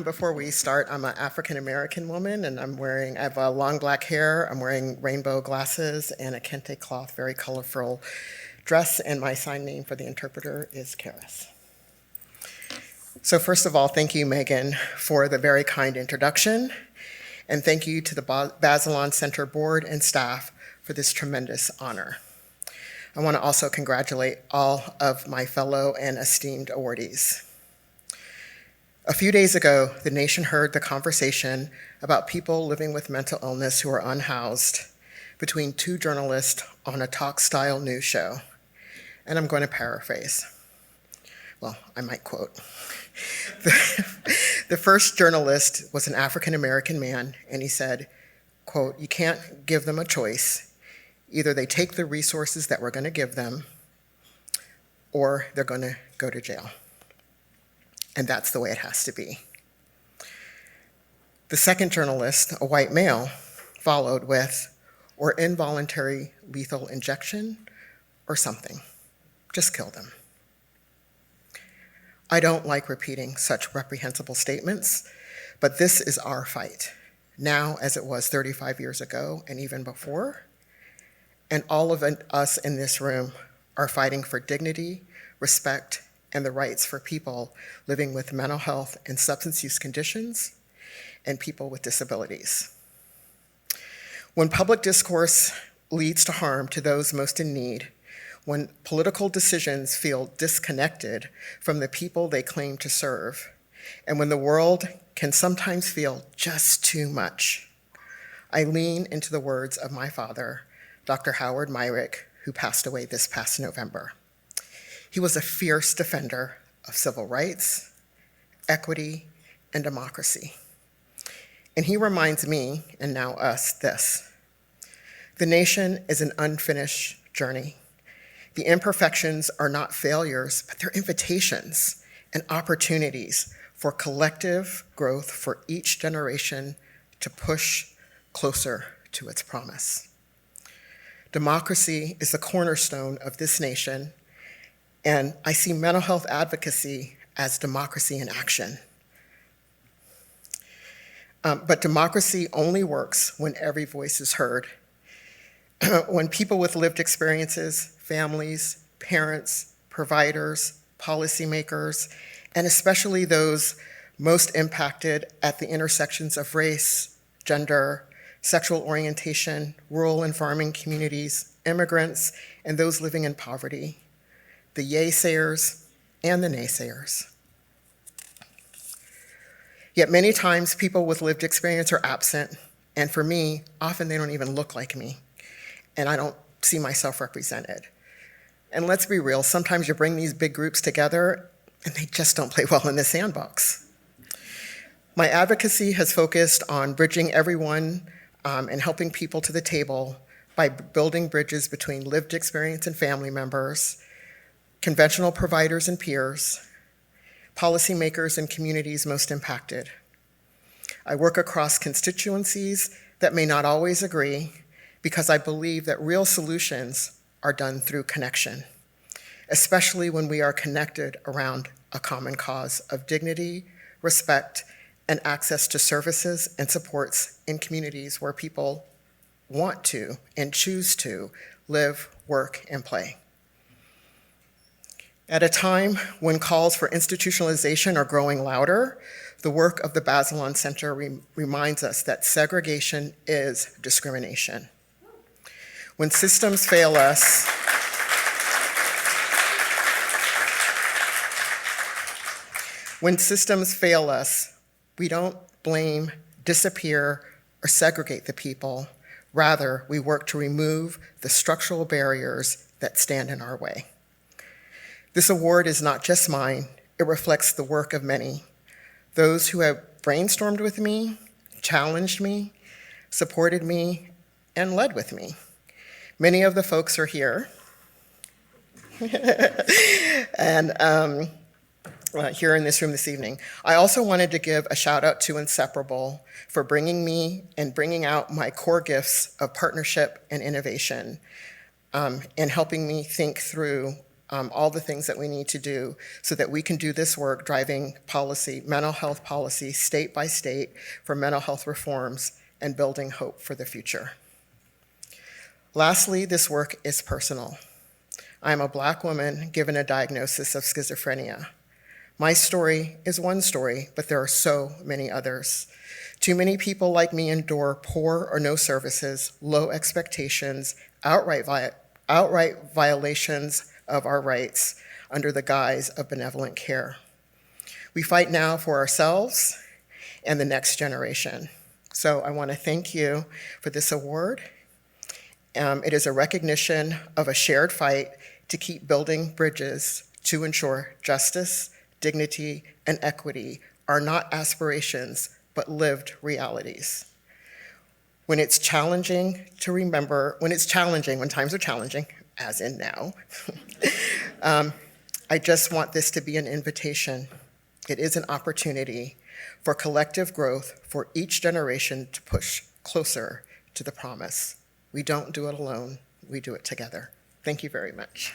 Before we start, I'm an African-American woman, and I have long black hair, I'm wearing rainbow glasses and a kente cloth, very colorful dress, and my sign name for the interpreter is Keris. So first of all, thank you, Megan, for the very kind introduction, and thank you to the Bazelon Center board and staff for this tremendous honor. I want to also congratulate all of my fellow and esteemed awardees. A few days ago, the nation heard the conversation about people living with mental illness who are unhoused between two journalists on a talk-style news show. And I'm going to paraphrase. Well, I might quote. The first journalist was an African-American man, and he said, quote, "You can't give them a choice. Either they take the resources that we're going to give them, or they're going to go to jail. And that's the way it has to be." The second journalist, a white male, followed with, "Or involuntary lethal injection, or something. Just kill them." I don't like repeating such reprehensible statements, but this is our fight, now as it was 35 years ago and even before. And all of us in this room are fighting for dignity, respect, and the rights for people living with mental health and substance use conditions and people with disabilities. When public discourse leads to harm to those most in need, when political decisions feel disconnected from the people they claim to serve, and when the world can sometimes feel just too much, I lean into the words of my father, Dr. Jän Myrick, who passed away this past November. He was a fierce defender of civil rights, equity, and democracy. And he reminds me, and now us, this: the nation is an unfinished journey. The imperfections are not failures, but they're invitations and opportunities for collective growth for each generation to push closer to its promise. Democracy is the cornerstone of this nation, and I see mental health advocacy as democracy in action. But democracy only works when every voice is heard. When people with lived experiences, families, parents, providers, policymakers, and especially those most impacted at the intersections of race, gender, sexual orientation, rural and farming communities, immigrants, and those living in poverty, the yay-sayers and the naysayers. Yet many times people with lived experience are absent, and for me, often they don't even look like me, and I don't see myself represented. And let's be real, sometimes you bring these big groups together and they just don't play well in the sandbox. My advocacy has focused on bridging everyone and helping people to the table by building bridges between lived experience and family members, conventional providers and peers, policymakers and communities most impacted. I work across constituencies that may not always agree, because I believe that real solutions are done through connection, especially when we are connected around a common cause of dignity, respect, and access to services and supports in communities where people want to and choose to live, work, and play. At a time when calls for institutionalization are growing louder, the work of the Bazelon Center reminds us that segregation is discrimination. When systems fail us, we don't blame, disappear, or segregate the people. Rather, we work to remove the structural barriers that stand in our way. This award is not just mine, it reflects the work of many, those who have brainstormed with me, challenged me, supported me, and led with me. Many of the folks are here, and here in this room this evening. I also wanted to give a shout out to Inseparable for bringing me and bringing out my core gifts of partnership and innovation, and helping me think through all the things that we need to do so that we can do this work driving policy, mental health policy, state by state for mental health reforms and building hope for the future. Lastly, this work is personal. I am a Black woman given a diagnosis of schizophrenia. My story is one story, but there are so many others. Too many people like me endure poor or no services, low expectations, outright violations of our rights under the guise of benevolent care. We fight now for ourselves and the next generation. So I want to thank you for this award. It is a recognition of a shared fight to keep building bridges to ensure justice, dignity, and equity are not aspirations, but lived realities. When it's challenging to remember, when times are challenging, as in now, I just want this to be an invitation. It is an opportunity for collective growth for each generation to push closer to the promise. We don't do it alone, we do it together. Thank you very much.